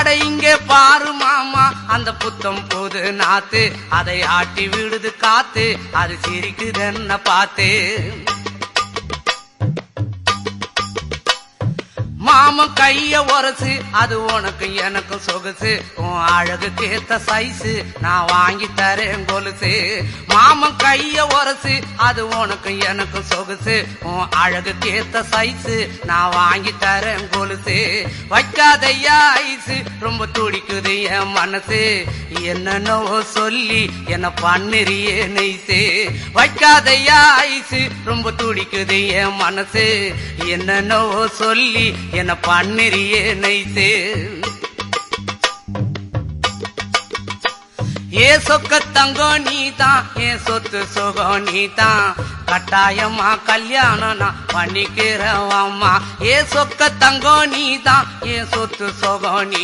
அட இங்கே பாரு மாமா அந்த புத்தம் போது நாத்து அதை ஆட்டி விடுது காத்து அது சிரிக்குதுன்ன பார்த்து மாமன் கைய உரசு அது உனக்கு எனக்கு சொகுசு உன் அழகுக்கு ஏத்த சைஸு நான் வாங்கி தரேன் கொலுசு மாமன் கைய உரசு அது உனக்கு எனக்கு சொகுசு உன் அழகுக்கு ஏத்த சைஸு நான் வாங்கி தரேன் கொலுசு வைக்காதையா ஐசு ரொம்ப துடிக்குது என் மனசு என்னன்னோ சொல்லி என்ன பண்ணுறியே நெய்சு வைக்காதையா ஐசு ரொம்ப துடிக்குது என் மனசு என்னன்னோ சொல்லி என்ன பண்ணுறியே நைசே ஏ சொக்க தங்கம் நீதான் ஏன் சொத்து சுகம் நீதான் கட்டாயமா கல்யாணம் நான் பண்ணிக்கிறவம்மா ஏ சொக்க தங்கம் நீதான் ஏன் சொத்து சுகம் நீ